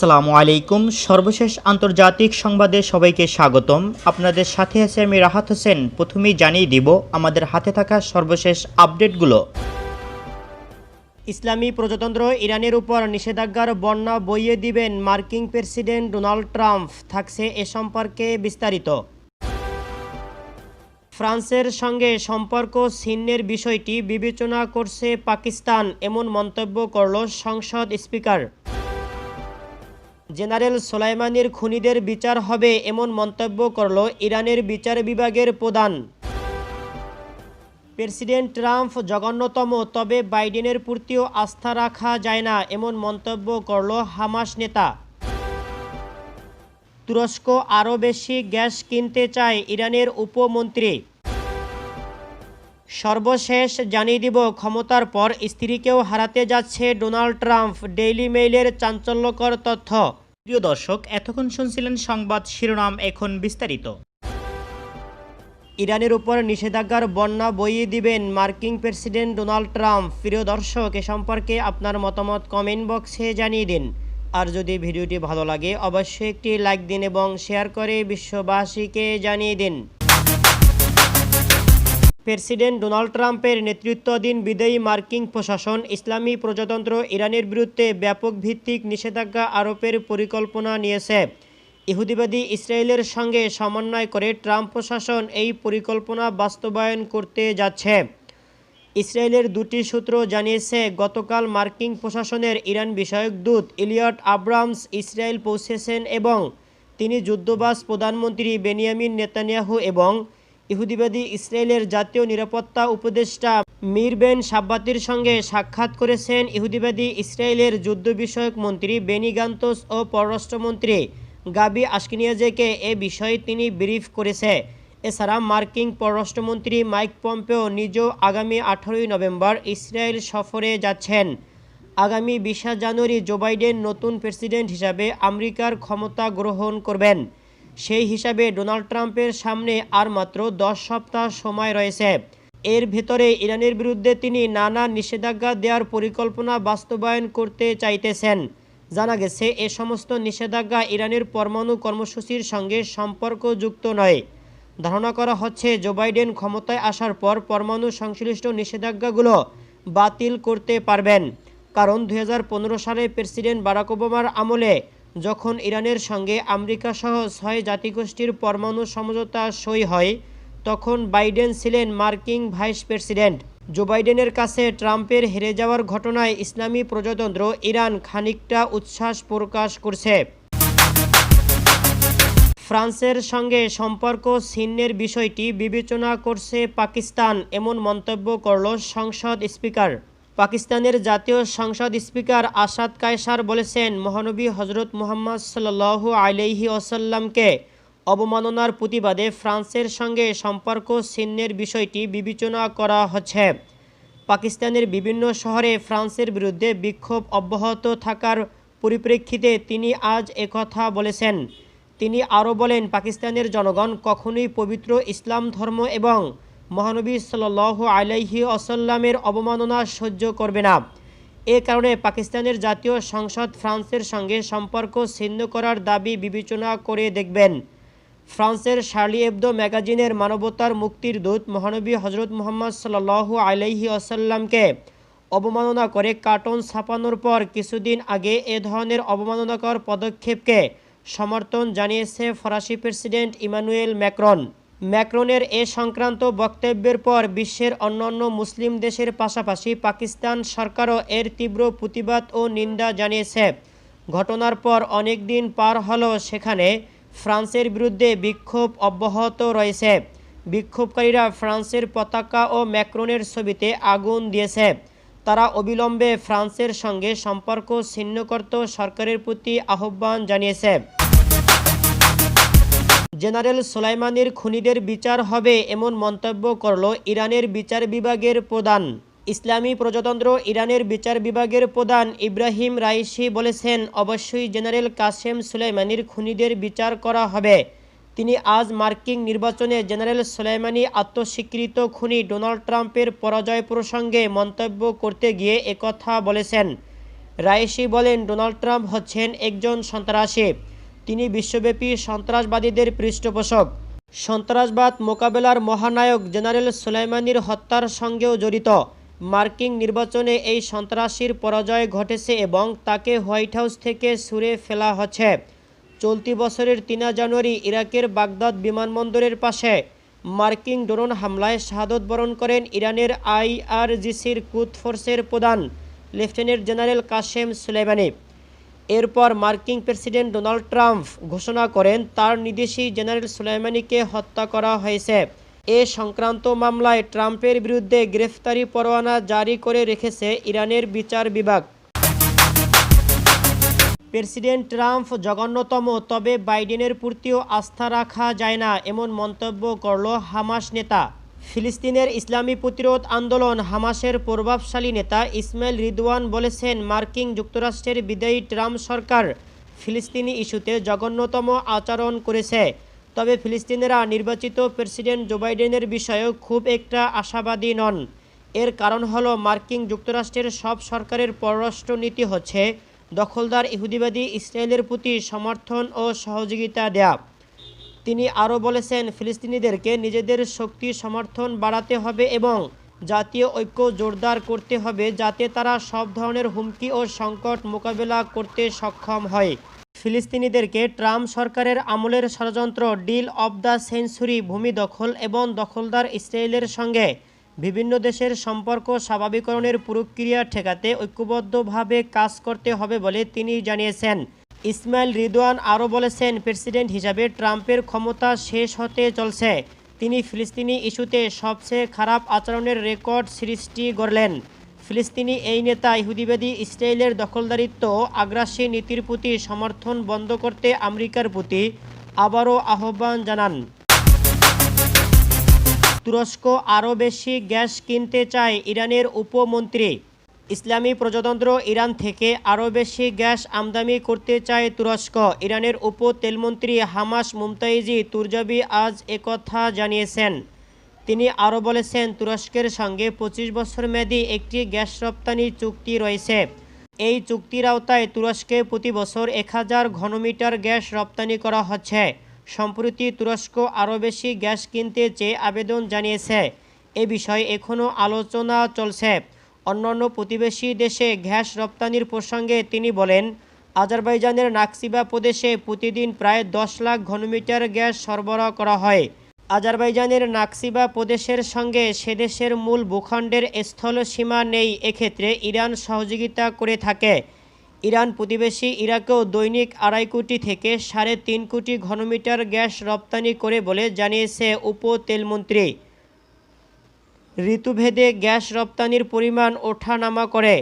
আসসালামু আলাইকুম। সর্বশেষ আন্তর্জাতিক সংবাদে সবাইকে স্বাগতম। আপনাদের সাথে আছে আমি রাহাত হোসেন। প্রথমেই জানিয়ে দিব আমাদের হাতে থাকা সর্বশেষ আপডেটগুলো। ইসলামী প্রজাতন্ত্র ইরানের উপর নিষেধাজ্ঞার বন্যা বইয়ে দিবেন মার্কিন প্রেসিডেন্ট ডোনাল্ড ট্রাম্প, থাকছে এ সম্পর্কে বিস্তারিত। ফ্রান্সের সঙ্গে সম্পর্ক ছিন্নের বিষয়টি বিবেচনা করছে পাকিস্তান, এমন মন্তব্য করল সংসদ স্পিকার। জেনারেল সোলাইমানির খুনিদের বিচার হবে, এমন মন্তব্য করল ইরানের বিচার বিভাগের প্রধান। প্রেসিডেন্ট ট্রাম্প জঘন্যতম, তবে বাইডেনের প্রতিও আস্থা রাখা যায় না, এমন মন্তব্য করল হামাস নেতা। তুরস্ক আরও বেশি গ্যাস কিনতে চায় ইরানের উপমন্ত্রী। সর্বশেষ জানিয়ে দিব ক্ষমতার পর স্ত্রীকেও হারাতে যাচ্ছে ডোনাল্ড ট্রাম্প, ডেইলি মেইলের চাঞ্চল্যকর তথ্য। প্রিয় দর্শক, এতক্ষণ শুনছিলেন সংবাদ শিরোনাম, এখন বিস্তারিত। ইরানের উপর নিষেধাজ্ঞার বন্যা বইয়ে দিবেন মার্কিন প্রেসিডেন্ট ডোনাল্ড ট্রাম্প। প্রিয় দর্শক, এ সম্পর্কে আপনার মতামত কমেন্ট বক্সে জানিয়ে দিন। আর যদি ভিডিওটি ভালো লাগে অবশ্যই একটি লাইক দিন এবং শেয়ার করে বিশ্ববাসীকে জানিয়ে দিন। প্রেসিডেন্ট ডোনাল্ড ট্রাম্পের নেতৃত্বাধীন বিদায়ী মার্কিন প্রশাসন ইসলামী প্রজাতন্ত্র ইরানের বিরুদ্ধে ব্যাপক ভিত্তিক নিষেধাজ্ঞা আরোপের পরিকল্পনা নিয়েছে। ইহুদিবাদী ইসরায়েলের সঙ্গে সমন্বয় করে ট্রাম্প প্রশাসন এই পরিকল্পনা বাস্তবায়ন করতে যাচ্ছে। ইসরায়েলের দুটি সূত্র জানিয়েছে, গতকাল মার্কিন প্রশাসনের ইরান বিষয়ক দূত ইলিয়ট আব্রামস ইসরায়েল পৌঁছেছেন এবং তিনি যুদ্ধবাজ প্রধানমন্ত্রী বেনিয়ামিন নেতানিয়াহু এবং ইহুদিবাদী ইসরায়েলের জাতীয় নিরাপত্তা উপদেষ্টা মির বেন শাব্বাতির সঙ্গে সাক্ষাৎ করেছেন। ইহুদিবাদী ইসরায়েলের যুদ্ধ বিষয়ক মন্ত্রী বেনি গান্তোস ও পররাষ্ট্রমন্ত্রী গাবি আশকিনিয়াজেকে এ বিষয়ে তিনি ব্রিফ করেছে। এছাড়া মার্কিন পররাষ্ট্রমন্ত্রী মাইক পম্পেও নিজেও আগামী 18 নভেম্বর ইসরায়েল সফরে যাচ্ছেন। আগামী 20 জানুয়ারি জো বাইডেন নতুন প্রেসিডেন্ট হিসাবে আমেরিকার ক্ষমতা গ্রহণ করবেন। সেই হিসাবে ডোনাল্ড ট্রাম্পের সামনে আর মাত্র 10 সপ্তাহ সময় রয়েছে। এর ভেতরে ইরানের বিরুদ্ধে তিনি নানা নিষেধাজ্ঞা দেওয়ার পরিকল্পনা বাস্তবায়ন করতে চাইতেছেন। জানা গেছে, এ সমস্ত নিষেধাজ্ঞা ইরানের পরমাণু কর্মসূচির সঙ্গে সম্পর্কযুক্ত নয়। ধারণা করা হচ্ছে জো বাইডেন ক্ষমতায় আসার পর পরমাণু সংশ্লিষ্ট নিষেধাজ্ঞাগুলো বাতিল করতে পারবেন। কারণ 2015 সালে প্রেসিডেন্ট বারাক ওবামার আমলে যখন ইরানের সঙ্গে আমেরিকা সহ 6 জাতিগোষ্ঠীর পরমাণু সমঝোতা সই হয়, তখন বাইডেন ছিলেন মার্কিন ভাইস প্রেসিডেন্ট। জো বাইডেনের কাছে ট্রাম্পের হেরে যাওয়ার ঘটনায় ইসলামী প্রজাতন্ত্র ইরান খানিকটা উচ্ছ্বাস প্রকাশ করছে। ফ্রান্সের সঙ্গে সম্পর্ক ছিন্নের বিষয়টি বিবেচনা করছে পাকিস্তান, এমন মন্তব্য করল সংসদ স্পিকার। পাকিস্তানের জাতীয় সংসদ স্পিকার আসাদ কায়সার বলেছেন, মহানবী হজরত মুহাম্মদ সাল্লাল্লাহু আলাইহি ওয়াসাল্লামকে অবমাননার প্রতিবাদে ফ্রান্সের সঙ্গে সম্পর্ক ছিন্নের বিষয়টি বিবেচনা করা হচ্ছে। পাকিস্তানের বিভিন্ন শহরে ফ্রান্সের বিরুদ্ধে বিক্ষোভ অব্যাহত থাকার পরিপ্রেক্ষিতে তিনি আজ একথা বলেছেন। তিনি আরও বলেন, পাকিস্তানের জনগণ কখনোই পবিত্র ইসলাম ধর্ম এবং মহানবী সাল্লাল্লাহু আলাইহি ওয়াসাল্লামের অবমাননা সহ্য করবে না। এ কারণে পাকিস্তানের জাতীয় সংসদ ফ্রান্সের সঙ্গে সম্পর্ক ছিন্ন করার দাবি বিবেচনা করে দেখবেন। ফ্রান্সের শার্লি এবদো ম্যাগাজিনের মানবতার মুক্তির দূত মহানবী হজরত মুহাম্মদ সাল্লাল্লাহু আলাইহি ওয়াসাল্লামকে অবমাননা করে কার্টুন ছাপানোর পর কিছুদিন আগে এ ধরনের অবমাননাকর পদক্ষেপকে সমর্থন জানিয়েছে ফরাসি প্রেসিডেন্ট ইমানুয়েল ম্যাক্রন। ম্যাক্রনের এ সংক্রান্ত বক্তব্যের পর বিশ্বের অন্যান্য মুসলিম দেশের পাশাপাশি পাকিস্তান সরকারও এর তীব্র প্রতিবাদ ও নিন্দা জানিয়েছে। ঘটনার পর অনেক দিন পার হলেও সেখানে ফ্রান্সের বিরুদ্ধে বিক্ষোভ অব্যাহত রয়েছে। বিক্ষোভকারীরা ফ্রান্সের পতাকা ও ম্যাক্রনের ছবিতে আগুন দিয়েছে। তারা অবিলম্বে ফ্রান্সের সঙ্গে সম্পর্ক ছিন্ন করতে সরকারের প্রতি আহ্বান জানিয়েছে। জেনারেল সোলাইমানির খুনিদের বিচার হবে, এমন মন্তব্য করল ইরানের বিচার বিভাগের প্রধান। ইসলামী প্রজাতন্ত্র ইরানের বিচার বিভাগের প্রধান ইব্রাহিম রাইসি বলেছেন, অবশ্যই জেনারেল কাসেম সোলাইমানির খুনিদের বিচার করা হবে। তিনি আজ মার্কিন নির্বাচনে জেনারেল সোলাইমানি আত্মস্বীকৃত খুনি ডোনাল্ড ট্রাম্পের পরাজয় প্রসঙ্গে মন্তব্য করতে গিয়ে একথা বলেছেন। রাইসি বলেন, ডোনাল্ড ট্রাম্প হচ্ছেন একজন সন্ত্রাসী। তিনি বিশ্বব্যাপী সন্ত্রাসবাদীদের পৃষ্ঠপোষক। সন্ত্রাসবাদ মোকাবেলার মহানায়ক জেনারেল সোলাইমানির হত্যার সঙ্গেও জড়িত। মার্কিন নির্বাচনে এই সন্ত্রাসীর পরাজয় ঘটেছে এবং তাকে হোয়াইট হাউস থেকে ছুঁড়ে ফেলা হচ্ছে। চলতি বছরের 3 জানুয়ারি ইরাকের বাগদাদ বিমানবন্দরের পাশে মার্কিন ড্রোন হামলায় শাহাদত বরণ করেন ইরানের আইআরজিসির কুদস ফোর্সের প্রধান লেফটেন্যান্ট জেনারেল কাসেম সুলেইমানি। এরপর মার্কিন প্রেসিডেন্ট ডোনাল্ড ট্রাম্প ঘোষণা করেন তার নির্দেশেই জেনারেল সুলেইমানিকে হত্যা করা হয়েছে। এ সংক্রান্ত মামলায় ট্রাম্পের বিরুদ্ধে গ্রেফতারি পরোয়ানা জারি করে রেখেছে ইরানের বিচার বিভাগ। প্রেসিডেন্ট ট্রাম্প জঘন্যতম, তবে বাইডেনের প্রতিও আস্থা রাখা যায় না, এমন মন্তব্য করল হামাস নেতা। ফিলিস্তিনের ইসলামী প্রতিরোধ আন্দোলন হামাসের প্রভাবশালী নেতা ইসমাইল রিদওয়ান বলেছেন, মার্কিন যুক্তরাষ্ট্রের বিদায়ী ট্রাম্প সরকার ফিলিস্তিনি ইস্যুতে জঘন্যতম আচরণ করেছে। তবে ফিলিস্তিনিরা নির্বাচিত প্রেসিডেন্ট জো বাইডেনের বিষয়েও খুব একটা আশাবাদী নন। এর কারণ হলো মার্কিন যুক্তরাষ্ট্রের সব সরকারের পররাষ্ট্র নীতি হচ্ছে দখলদার ইহুদিবাদী ইসরায়েলের প্রতি সমর্থন ও সহযোগিতা দেয়া। তিনি আরও বলেছেন, ফিলিস্তিনিদেরকে নিজেদের শক্তি সমর্থন বাড়াতে হবে এবং জাতীয় ঐক্য জোরদার করতে হবে যাতে তারা সব ধরনের হুমকি ও সংকট মোকাবেলা করতে সক্ষম হয়। ফিলিস্তিনিদেরকে ট্রাম্প সরকারের আমলের ষড়যন্ত্র, ডিল অব দ্য সেঞ্চুরি, ভূমি দখল এবং দখলদার ইসরায়েলের সঙ্গে বিভিন্ন দেশের সম্পর্ক স্বাভাবিকরণের প্রক্রিয়া ঠেকাতে ঐক্যবদ্ধভাবে কাজ করতে হবে বলে তিনি জানিয়েছেন। ইসমাইল রিদওয়ান আরও বলেছেন, প্রেসিডেন্ট হিসাবে ট্রাম্পের ক্ষমতা শেষ হতে চলছে। তিনি ফিলিস্তিনি ইস্যুতে সবচেয়ে খারাপ আচরণের রেকর্ড সৃষ্টি করলেন। ফিলিস্তিনি এই নেতা ইহুদিবাদী ইসরায়েলের দখলদারিত্ব ও আগ্রাসী নীতির প্রতি সমর্থন বন্ধ করতে আমেরিকার প্রতি আবারও আহ্বান জানান। তুরস্ক আরও বেশি গ্যাস কিনতে চায় ইরানের উপমন্ত্রী। ইসলামী প্রজাতন্ত্র ইরান থেকে আরও বেশি গ্যাস আমদানি করতে চায় তুরস্ক। ইরানের উপ তেলমন্ত্রী হামাস মুমতাইজি তুরজাবি আজ একথা জানিয়েছেন। তিনি আরও বলেছেন, তুরস্কের সঙ্গে 25 বছর মেয়াদী একটি গ্যাস রপ্তানি চুক্তি রয়েছে। এই চুক্তির আওতায় তুরস্কে প্রতি বছর 1000 ঘনমিটার গ্যাস রপ্তানি করা হচ্ছে। সম্প্রতি তুরস্ক আরও বেশি গ্যাস কিনতে চেয়ে আবেদন জানিয়েছে। এ বিষয়ে এখনও আলোচনা চলছে। অন্যান্য প্রতিবেশী দেশে গ্যাস রপ্তানির প্রসঙ্গে তিনি বলেন, আজারবাইজানের নাকসিবা প্রদেশে প্রতিদিন প্রায় 10 লাখ ঘনমিটার গ্যাস সরবরাহ করা হয়। আজারবাইজানের নাকসিবা প্রদেশের সঙ্গে সেদেশের মূল ভূখণ্ডের স্থল সীমা নেই। এক্ষেত্রে ইরান সহযোগিতা করে থাকে। ইরান প্রতিবেশী ইরাকেও দৈনিক 2.5 কোটি থেকে 3.5 কোটি ঘনমিটার গ্যাস রপ্তানি করে বলে জানিয়েছে উপ তেলমন্ত্রী। ঋতুভেদে গ্যাস রপ্তানির পরিমাণ ওঠানামা করে।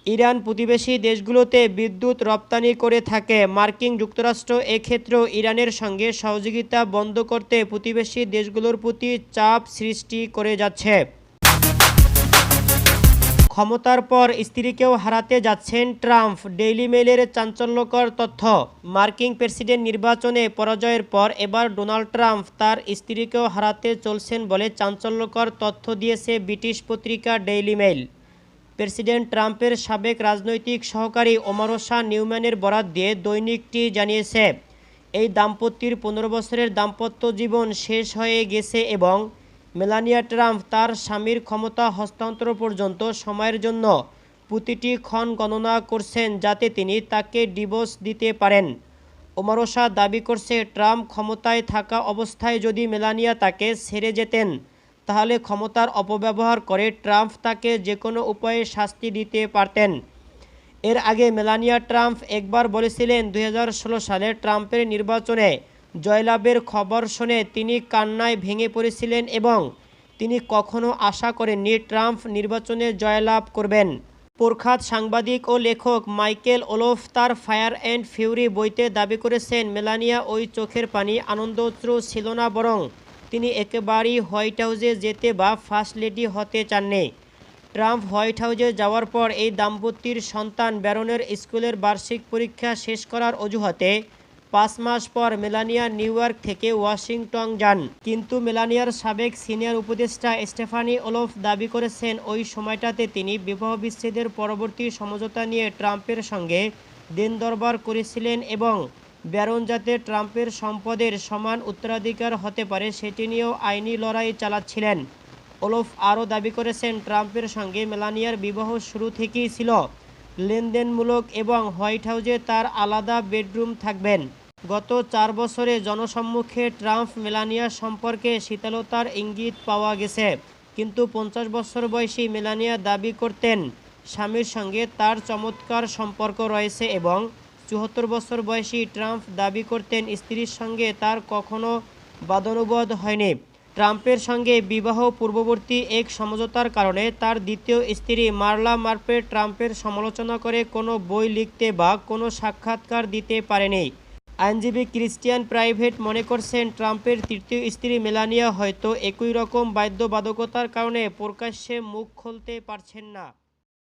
ইরান প্রতিবেশী দেশগুলোতে বিদ্যুৎ রপ্তানি করে থাকে। মার্কিন যুক্তরাষ্ট্র এক্ষেত্রেও ইরানের সঙ্গে সহযোগিতা বন্ধ করতে প্রতিবেশী দেশগুলোর প্রতি চাপ সৃষ্টি করে যাচ্ছে। ক্ষমতার পর স্ত্রীকেও হারাতে যাচ্ছেন ট্রাম্প, ডেইলি মেইলের চাঞ্চল্যকর তথ্য। মার্কিন প্রেসিডেন্ট নির্বাচনে পরাজয়ের পর এবার ডোনাল্ড ট্রাম্প তার স্ত্রীকেও হারাতে চলছেন বলে চাঞ্চল্যকর তথ্য দিয়েছে ব্রিটিশ পত্রিকা ডেইলি মেইল। প্রেসিডেন্ট ট্রাম্পের সাবেক রাজনৈতিক সহকারী ওমারোসা নিউম্যানের বরাত দিয়ে দৈনিকটি জানিয়েছে, এই দাম্পত্যের 15 বছরের দাম্পত্য জীবন শেষ হয়ে গেছে এবং মেলানিয়া ট্রাম্প তার স্বামীর ক্ষমতা হস্তান্তর পর্যন্ত সময়ের জন্য প্রতিটি ক্ষণ গণনা করছেন যাতে তিনি তাকে ডিভোর্স দিতে পারেন। ওমারোসা দাবি করছে, ট্রাম্প ক্ষমতায় থাকা অবস্থায় যদি মেলানিয়া তাকে ছেড়ে যেতেন তাহলে ক্ষমতার অপব্যবহার করে ট্রাম্প তাকে যে কোনো উপায়ে শাস্তি দিতে পারতেন। এর আগে মেলানিয়া ট্রাম্প একবার বলেছিলেন, 2016 সালে ট্রাম্পের নির্বাচনে জয়লাভের খবর শুনে তিনি কান্নায় ভেঙে পড়েছিলেন এবং তিনি কখনো আশা করেননি ট্রাম্প নির্বাচনে জয়লাভ করবেন। প্রখ্যাত সাংবাদিক ও লেখক মাইকেল ওলফ তার ফায়ার অ্যান্ড ফিউরি বইতে দাবি করেছেন, মেলানিয়া ওই চোখের পানি আনন্দশ্রু ছিল না, বরং তিনি একেবারেই হোয়াইট হাউসে যেতে বা ফার্স্ট লেডি হতে চাননি। ট্রাম্প হোয়াইট হাউসে যাওয়ার পর এই দাম্পত্যের সন্তান ব্যারনের স্কুলের বার্ষিক পরীক্ষা শেষ করার অজুহাতে 5 মাস পর মেলানিয়া নিউ ইয়র্ক থেকে ওয়াশিংটন যান। কিন্তু মেলানিয়ার সাবেক সিনিয়র উপদেষ্টা স্টেফানি ওলফ দাবি করেছেন ওই সময়টাতে তিনি বিবাহ বিচ্ছেদের পরবর্তী সমঝোতা নিয়ে ট্রাম্পের সঙ্গে দিন দরবার করেছিলেন এবং ব্যারন যাতে ট্রাম্পের সম্পদের সমান উত্তরাধিকার হতে পারে সেটি নিয়েও আইনি লড়াই চালাচ্ছিলেন। ওলফ আরও দাবি করেছেন ট্রাম্পের সঙ্গে মেলানিয়ার বিবাহ শুরু থেকেই ছিল লেনদেনমূলক এবং হোয়াইট হাউসে তার আলাদা বেডরুম থাকবেন। গত 4 বছরে জনসম্মুখে ট্রাম্প মেলানিয়া সম্পর্কে শীতলতার ইঙ্গিত পাওয়া গেছে, কিন্তু 50 বছর বয়সী মেলানিয়া দাবি করতেন স্বামীর সঙ্গে তার চমৎকার সম্পর্ক রয়েছে এবং 74 বছর বয়সী ট্রাম্প দাবি করতেন স্ত্রীর সঙ্গে তার কখনো বাদানুবাদ হয়নি। ট্রাম্পের সঙ্গে বিবাহ পূর্ববর্তী এক সমঝোতার কারণে তার দ্বিতীয় স্ত্রী মার্লা মার্পে ট্রাম্পের সমালোচনা করে কোনো বই লিখতে বা কোনো সাক্ষাৎকার দিতে পারেনি। আইনজীবী ক্রিস্টিয়ান প্রাইভেট মনে করছেন ট্রাম্পের তৃতীয় স্ত্রী মেলানিয়া হয়তো একই রকম বাধ্যবাধকতার কারণে প্রকাশ্যে মুখ খুলতে পারছেন না।